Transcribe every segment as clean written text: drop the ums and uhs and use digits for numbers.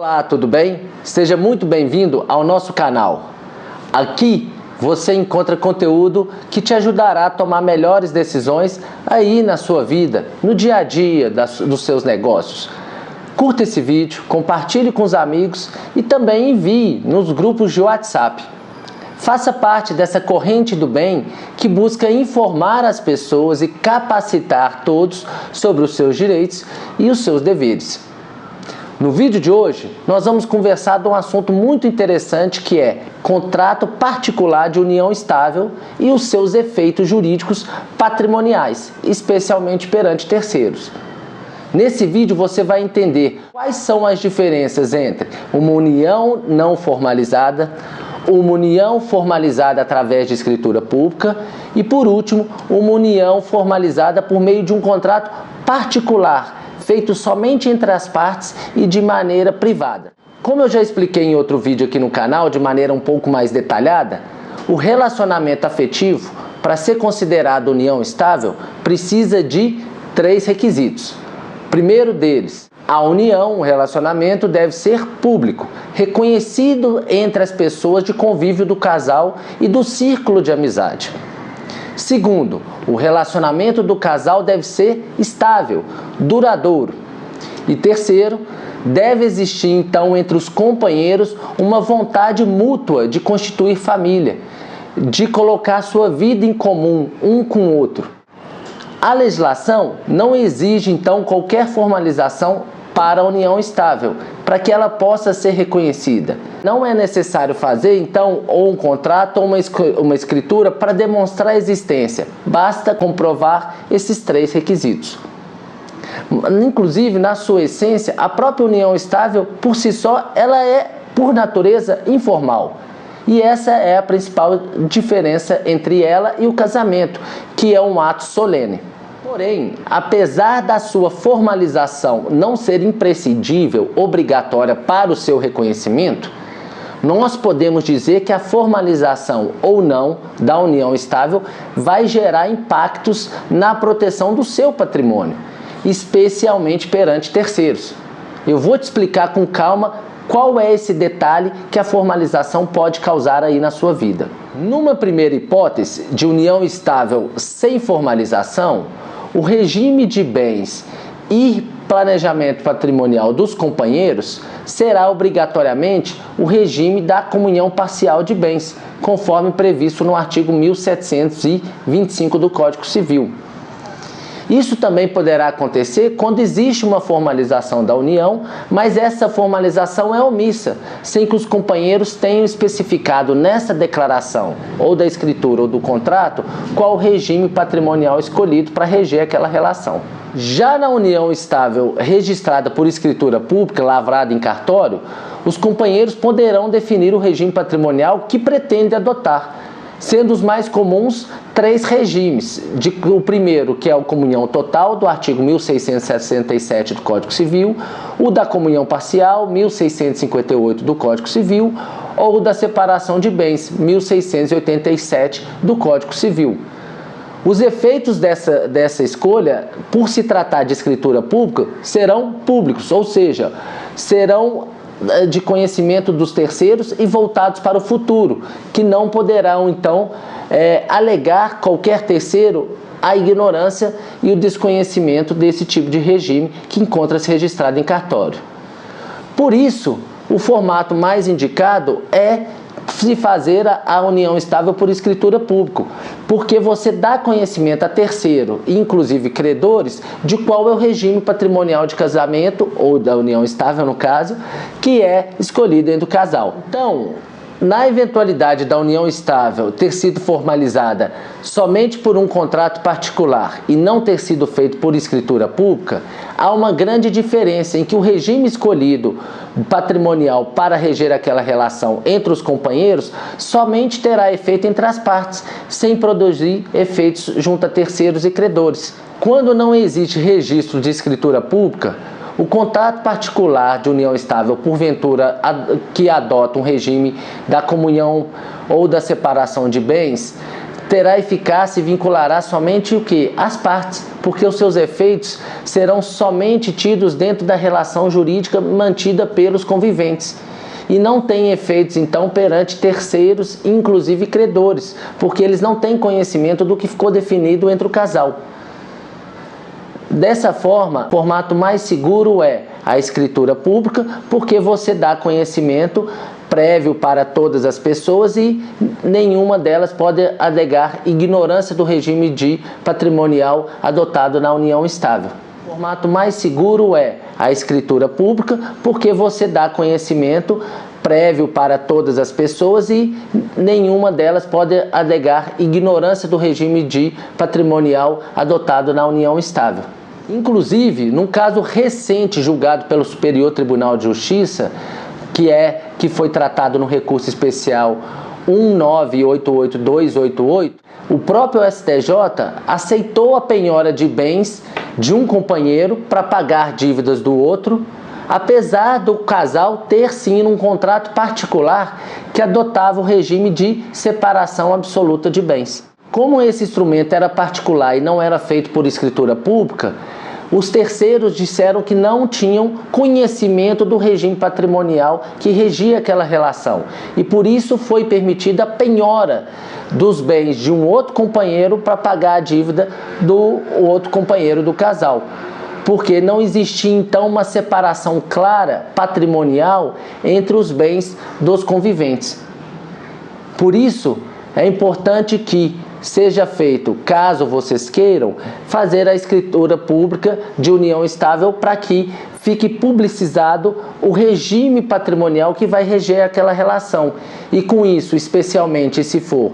Olá, tudo bem? Seja muito bem-vindo ao nosso canal. Aqui você encontra conteúdo que te ajudará a tomar melhores decisões aí na sua vida, no dia a dia dos seus negócios. Curta esse vídeo, compartilhe com os amigos e também envie nos grupos de WhatsApp. Faça parte dessa corrente do bem que busca informar as pessoas e capacitar todos sobre os seus direitos e os seus deveres. No vídeo de hoje, nós vamos conversar de um assunto muito interessante que é contrato particular de união estável e os seus efeitos jurídicos patrimoniais, especialmente perante terceiros. Nesse vídeo você vai entender quais são as diferenças entre uma união não formalizada, uma união formalizada através de escritura pública e, por último, uma união formalizada por meio de um contrato particular, feito somente entre as partes e de maneira privada. Como eu já expliquei em outro vídeo aqui no canal, de maneira um pouco mais detalhada, o relacionamento afetivo, para ser considerado união estável, precisa de 3 requisitos. Primeiro deles, a união, o relacionamento deve ser público, reconhecido entre as pessoas de convívio do casal e do círculo de amizade. Segundo, o relacionamento do casal deve ser estável, duradouro. E terceiro, deve existir então entre os companheiros uma vontade mútua de constituir família, de colocar sua vida em comum um com o outro. A legislação não exige então qualquer formalização para a união estável, para que ela possa ser reconhecida. Não é necessário fazer, então, ou um contrato ou uma escritura para demonstrar a existência. Basta comprovar esses 3 requisitos. Inclusive, na sua essência, a própria união estável, por si só, ela é, por natureza, informal. E essa é a principal diferença entre ela e o casamento, que é um ato solene. Porém, apesar da sua formalização não ser imprescindível, obrigatória para o seu reconhecimento, nós podemos dizer que a formalização ou não da união estável vai gerar impactos na proteção do seu patrimônio, especialmente perante terceiros. Eu vou te explicar com calma qual é esse detalhe que a formalização pode causar aí na sua vida. Numa primeira hipótese de união estável sem formalização, o regime de bens e planejamento patrimonial dos companheiros será obrigatoriamente o regime da comunhão parcial de bens, conforme previsto no artigo 1725 do Código Civil. Isso também poderá acontecer quando existe uma formalização da união, mas essa formalização é omissa, sem que os companheiros tenham especificado nessa declaração, ou da escritura ou do contrato, qual o regime patrimonial escolhido para reger aquela relação. Já na união estável registrada por escritura pública, lavrada em cartório, os companheiros poderão definir o regime patrimonial que pretende adotar, sendo os mais comuns 3 regimes. O primeiro, que é a comunhão total, do artigo 1667 do Código Civil, o da comunhão parcial, 1658 do Código Civil, ou o da separação de bens, 1687 do Código Civil. Os efeitos dessa escolha, por se tratar de escritura pública, serão públicos, ou seja, serão de conhecimento dos terceiros e voltados para o futuro, que não poderão então alegar qualquer terceiro a ignorância e o desconhecimento desse tipo de regime que encontra-se registrado em cartório. Por isso, o formato mais indicado é se fazer a união estável por escritura pública, porque você dá conhecimento a terceiro, inclusive credores, de qual é o regime patrimonial de casamento, ou da união estável no caso, que é escolhido entre o casal. Então, na eventualidade da união estável ter sido formalizada somente por um contrato particular e não ter sido feito por escritura pública, há uma grande diferença em que o regime escolhido patrimonial para reger aquela relação entre os companheiros somente terá efeito entre as partes, sem produzir efeitos junto a terceiros e credores. Quando não existe registro de escritura pública, o contrato particular de união estável, porventura, que adota um regime da comunhão ou da separação de bens, terá eficácia e vinculará somente o que? As partes, porque os seus efeitos serão somente tidos dentro da relação jurídica mantida pelos conviventes. E não tem efeitos, então, perante terceiros, inclusive credores, porque eles não têm conhecimento do que ficou definido entre o casal. Dessa forma, o formato mais seguro é a escritura pública, porque você dá conhecimento prévio para todas as pessoas e nenhuma delas pode alegar ignorância do regime de patrimonial adotado na união estável. O formato mais seguro é a escritura pública, porque você dá conhecimento prévio para todas as pessoas e nenhuma delas pode alegar ignorância do regime de patrimonial adotado na união estável. Inclusive, num caso recente julgado pelo Superior Tribunal de Justiça, que foi tratado no recurso especial 1988288, o próprio STJ aceitou a penhora de bens de um companheiro para pagar dívidas do outro, apesar do casal ter sim um contrato particular que adotava o regime de separação absoluta de bens. Como esse instrumento era particular e não era feito por escritura pública, os terceiros disseram que não tinham conhecimento do regime patrimonial que regia aquela relação. E por isso foi permitida a penhora dos bens de um outro companheiro para pagar a dívida do outro companheiro do casal. Porque não existia então uma separação clara patrimonial entre os bens dos conviventes. Por isso, é importante que seja feito, caso vocês queiram, fazer a escritura pública de união estável para que fique publicizado o regime patrimonial que vai reger aquela relação. E com isso, especialmente se for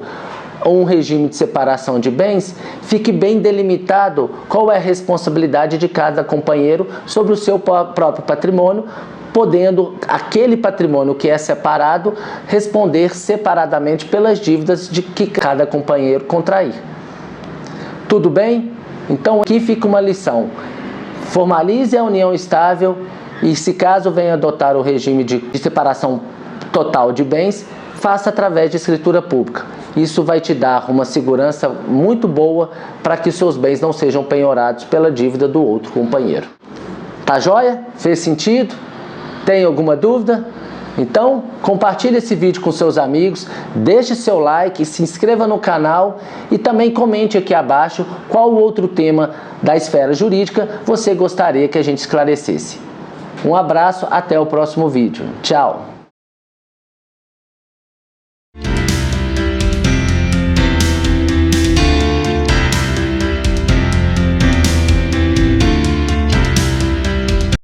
um regime de separação de bens, fique bem delimitado qual é a responsabilidade de cada companheiro sobre o seu próprio patrimônio, podendo aquele patrimônio que é separado responder separadamente pelas dívidas de que cada companheiro contrair. Tudo bem? Então aqui fica uma lição. Formalize a união estável e, se caso venha adotar o regime de separação total de bens, faça através de escritura pública. Isso vai te dar uma segurança muito boa para que seus bens não sejam penhorados pela dívida do outro companheiro. Tá joia? Fez sentido? Tem alguma dúvida? Então, compartilhe esse vídeo com seus amigos, deixe seu like, se inscreva no canal e também comente aqui abaixo qual outro tema da esfera jurídica você gostaria que a gente esclarecesse. Um abraço, até o próximo vídeo. Tchau!